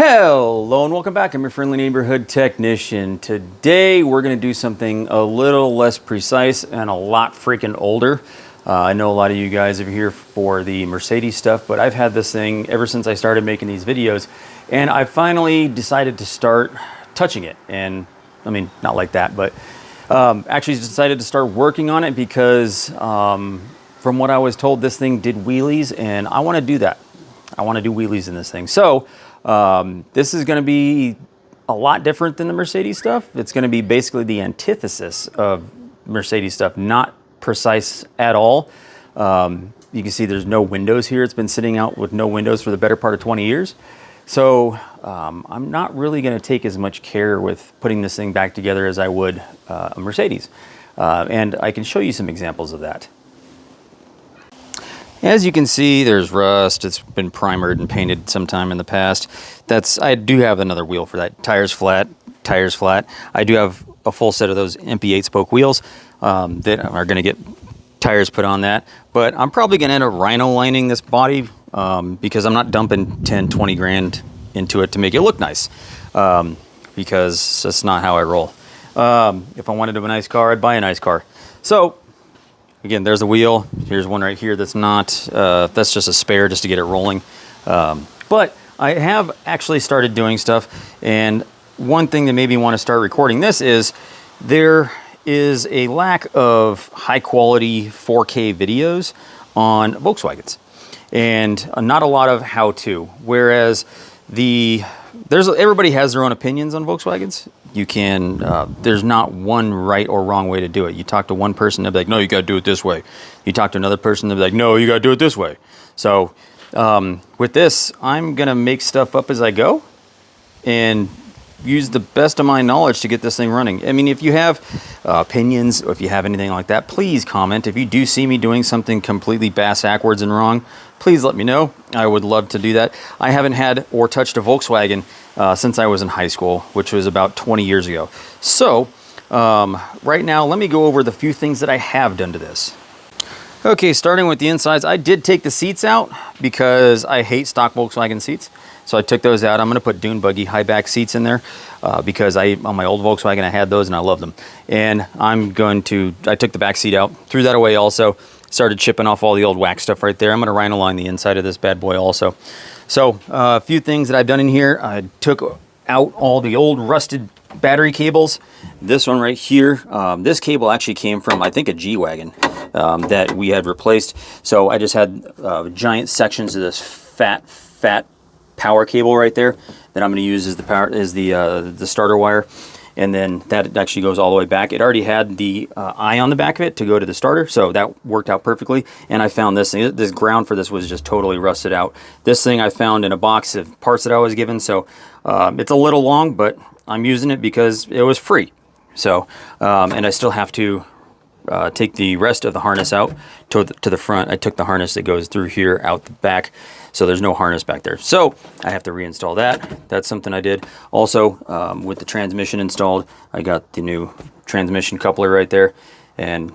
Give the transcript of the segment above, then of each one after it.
Hello and welcome back. I'm your friendly neighborhood technician. Today we're going to do something a little less precise and a lot freaking older. I know a lot of you guys are here for the Mercedes stuff, but I've had this thing ever since I started making these videos, and I finally decided to start touching it. And I mean, not like that, but actually decided to start working on it because from what I was told, this thing did wheelies, and I want to do that. I want to do wheelies in this thing. So this is going to be a lot different than the Mercedes stuff. It's going to be basically the antithesis of Mercedes stuff, not precise at all. You can see there's no windows here. It's been sitting out with no windows for the better part of 20 years. So I'm not really going to take as much care with putting this thing back together as I would a Mercedes. And I can show you some examples of that. As you can see, there's rust. It's been primered and painted sometime in the past. I do have another wheel for that. Tires flat. I do have a full set of those MP 8-spoke wheels that are going to get tires put on that. But I'm probably going to end up rhino lining this body because I'm not dumping 10, 20 grand into it to make it look nice because that's not how I roll. If I wanted a nice car, I'd buy a nice car. So again, there's a wheel. Here's one right here that's not, that's just a spare just to get it rolling. But I have actually started doing stuff, and one thing that made me want to start recording this is there is a lack of high quality 4K videos on Volkswagens, and not a lot of how-to, whereas everybody has their own opinions on Volkswagens. You can, there's not one right or wrong way to do it. You talk to one person, they'll be like, no, you got to do it this way. You talk to another person, they'll be like, no, you got to do it this way. So with this, I'm going to make stuff up as I go and use the best of my knowledge to get this thing running. I mean, if you have opinions or if you have anything like that, please comment. If you do see me doing something completely bass-ackwards and wrong, please let me know. I would love to do that. I haven't had or touched a Volkswagen since I was in high school, which was about 20 years ago. So right now, let me go over the few things that I have done to this. Okay, starting with the insides, I did take the seats out because I hate stock Volkswagen seats. So I took those out. I'm going to put dune buggy high back seats in there because on my old Volkswagen, I had those and I love them. And I took the back seat out, threw that away also, started chipping off all the old wax stuff right there. I'm going to rhino line the inside of this bad boy also. So a few things that I've done in here. I took out all the old rusted battery cables. This one right here, this cable actually came from, I think, a G-Wagon that we had replaced. So I just had giant sections of this fat power cable right there that I'm going to use as the starter wire, and then that actually goes all the way back. It already had the eye on the back of it to go to the starter, so that worked out perfectly. And I found this thing. This ground for this was just totally rusted out. This thing I found in a box of parts that I was given, so it's a little long, but I'm using it because it was free. So and I still have to take the rest of the harness out to the front. I took the harness that goes through here out the back, so there's no harness back there. So I have to reinstall that. That's something I did. Also, with the transmission installed, I got the new transmission coupler right there and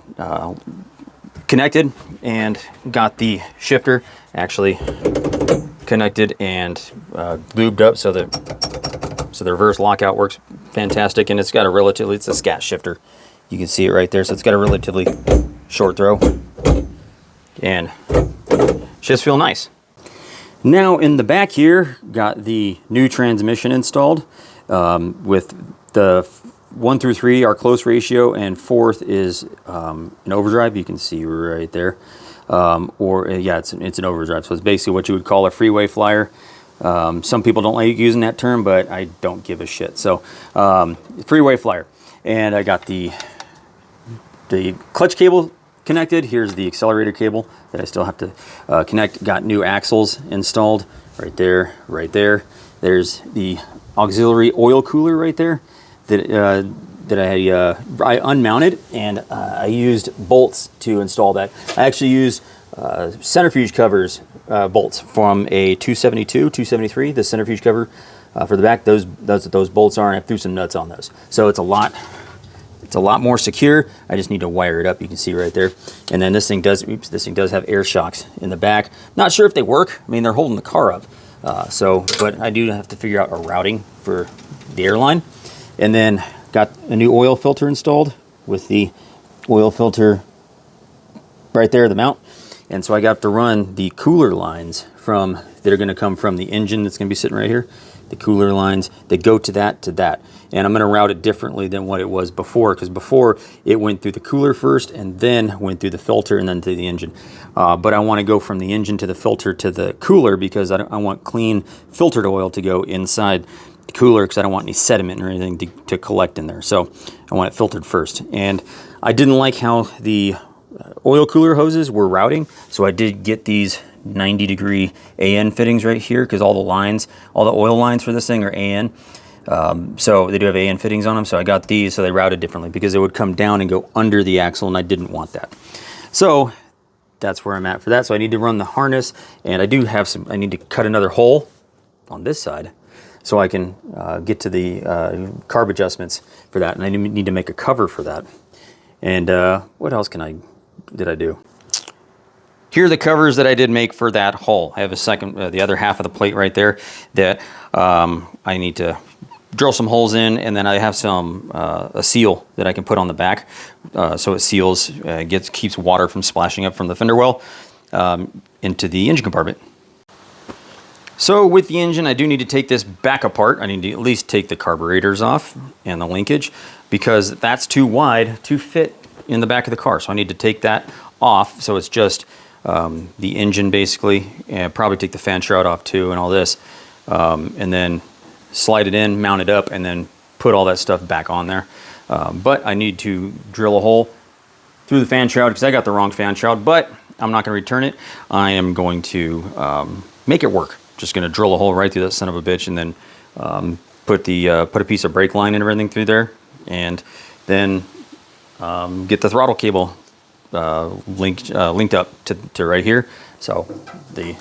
connected, and got the shifter actually connected and lubed up so the reverse lockout works fantastic. And it's got it's a scat shifter. You can see it right there. So it's got a relatively short throw and just feel nice. Now in the back here, got the new transmission installed with the 1 through 3 are close ratio, and 4th is an overdrive. You can see right there. It's an overdrive. So it's basically what you would call a freeway flyer. Some people don't like using that term, but I don't give a shit. So freeway flyer. And I got the clutch cable connected. Here's the accelerator cable that I still have to connect. Got new axles installed right there, right there. There's the auxiliary oil cooler right there that I unmounted, and I used bolts to install that. I actually used centrifuge covers bolts from a 272, 273, the centrifuge cover for the back. Those bolts are, and I threw some nuts on those. So it's a lot more secure. I just need to wire it up. You can see right there. And then this thing does have air shocks in the back. Not sure if they work. I mean, they're holding the car up. But I do have to figure out a routing for the airline. And then got a new oil filter installed with the oil filter right there, the mount. And so I got to run the cooler lines that are going to come from the engine that's going to be sitting right here. The cooler lines that go to that. And I'm going to route it differently than what it was before, because before it went through the cooler first and then went through the filter and then to the engine. But I want to go from the engine to the filter to the cooler, because I want clean filtered oil to go inside the cooler, because I don't want any sediment or anything to collect in there. So I want it filtered first. And I didn't like how the oil cooler hoses were routing, so I did get these 90-degree AN fittings right here, because all the oil lines for this thing are AN. So they do have AN fittings on them, so I got these, so they routed differently, because it would come down and go under the axle, and I didn't want that. So that's where I'm at for that. So I need to run the harness, and I need to cut another hole on this side so I can get to the carb adjustments for that, and I need to make a cover for that. And what else did I do? Here are the covers that I did make for that hull. I have the other half of the plate right there that I need to drill some holes in, and then I have a seal that I can put on the back, so it seals, keeps water from splashing up from the fender well into the engine compartment. So with the engine, I do need to take this back apart. I need to at least take the carburetors off and the linkage, because that's too wide to fit in the back of the car. So I need to take that off, so it's just the engine basically, and probably take the fan shroud off too and all this, and then slide it in, mount it up, and then put all that stuff back on there. But I need to drill a hole through the fan shroud, because I got the wrong fan shroud, but I'm not going to return it. I am going to make it work. Just going to drill a hole right through that son of a bitch, and then put a piece of brake line and everything through there, and then get the throttle cable linked up to right here, so the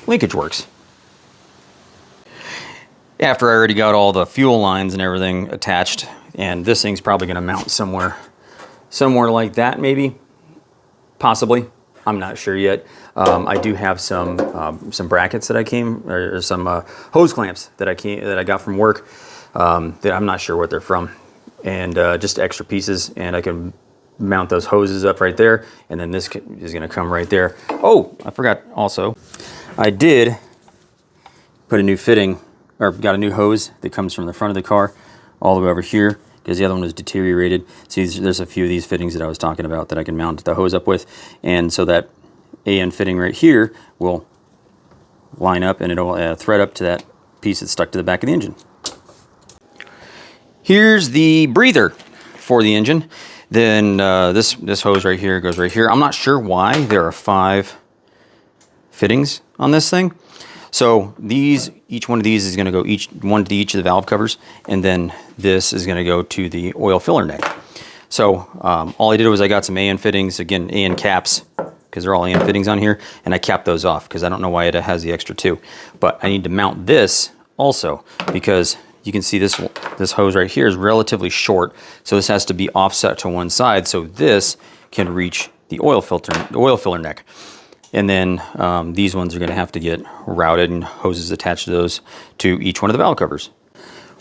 linkage works. After I already got all the fuel lines and everything attached, and this thing's probably going to mount somewhere like that, maybe, possibly. I'm not sure yet. I do have some brackets or some hose clamps that I got from work that I'm not sure what they're from, and just extra pieces, and I can mount those hoses up right there, and then this is going to come right there. Oh, I forgot also, I did put a new fitting, or got a new hose that comes from the front of the car all the way over here, because the other one was deteriorated. See, there's a few of these fittings that I was talking about that I can mount the hose up with, and so that AN fitting right here will line up, and it'll thread up to that piece that's stuck to the back of the engine. Here's the breather for the engine. Then this hose right here goes right here. I'm not sure why there are 5 fittings on this thing. So each one of these is going to go one to each of the valve covers, and then this is going to go to the oil filler neck. So all I did was I got some AN fittings, again AN caps, because they're all AN fittings on here, and I capped those off because I don't know why it has the extra 2. But I need to mount this also, because you can see this hose right here is relatively short, so this has to be offset to one side so this can reach the oil filler neck. And then these ones are going to have to get routed, and hoses attached to those to each one of the valve covers.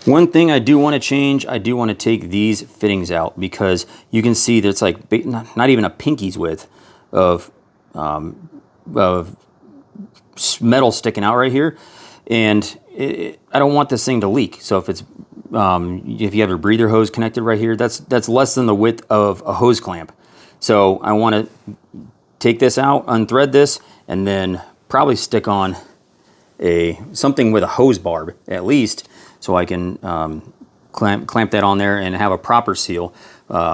One thing I do want to change, I do want to take these fittings out, because you can see that it's like not even a pinky's width of metal sticking out right here, and I don't want this thing to leak. So if you have your breather hose connected right here, that's less than the width of a hose clamp. So I want to take this out, unthread this, and then probably stick on something with a hose barb at least, so I can clamp that on there and have a proper seal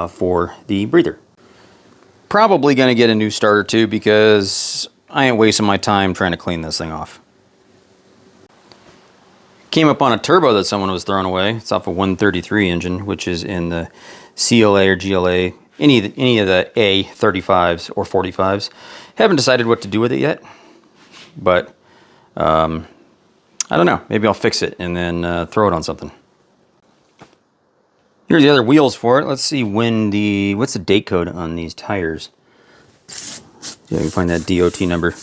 for the breather. Probably going to get a new starter too, because I ain't wasting my time trying to clean this thing off. Came up on a turbo that someone was throwing away. It's off a 133 engine, which is in the CLA or GLA, any of the A35s or 45s. Haven't decided what to do with it yet, but I don't know. Maybe I'll fix it and then throw it on something. Here's the other wheels for it. Let's see what's the date code on these tires. See if I can find that DOT number.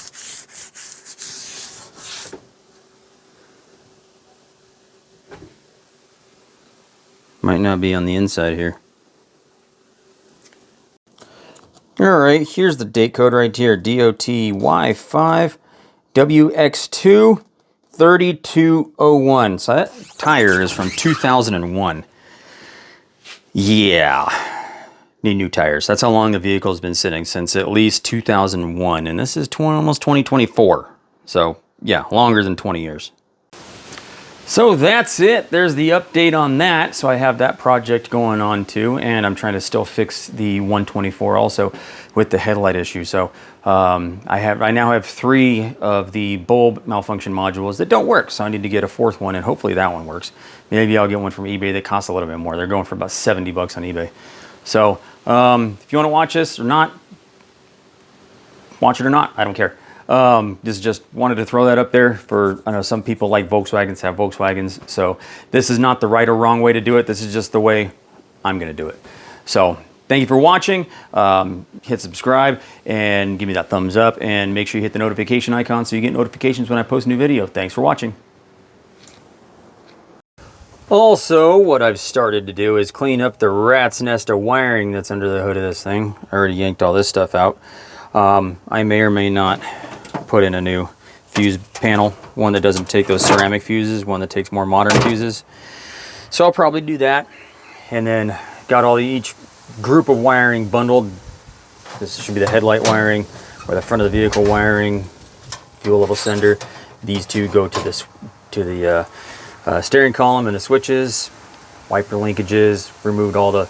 Might not be on the inside here. Alright, here's the date code right here. DOTY5 WX2 3201. So that tire is from 2001. Yeah. Need new tires. That's how long the vehicle's been sitting, since at least 2001. And this is almost 2024. So, yeah, longer than 20 years. So that's it. There's the update on that. So I have that project going on too, and I'm trying to still fix the 124 also with the headlight issue. So I now have 3 of the bulb malfunction modules that don't work. So I need to get a 4th one, and hopefully that one works. Maybe I'll get one from eBay that costs a little bit more. They're going for about 70 bucks on eBay. So if you want to watch this or not, watch it or not, I don't care. Just wanted to throw that up there for, I know some people like Volkswagens, have Volkswagens, so this is not the right or wrong way to do it. This is just the way I'm going to do it. So thank you for watching. Hit subscribe and give me that thumbs up, and make sure you hit the notification icon so you get notifications when I post a new video. Thanks for watching. Also, what I've started to do is clean up the rat's nest of wiring that's under the hood of this thing. I already yanked all this stuff out. I may or may not put in a new fuse panel, one that doesn't take those ceramic fuses, one that takes more modern fuses. So I'll probably do that. And then got each group of wiring bundled. This should be the headlight wiring, or the front of the vehicle wiring, fuel level sender. These two go to the steering column and the switches, wiper linkages, removed all the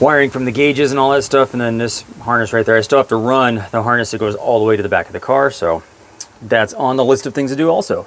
wiring from the gauges and all that stuff, and then this harness right there. I still have to run the harness that goes all the way to the back of the car, so that's on the list of things to do also.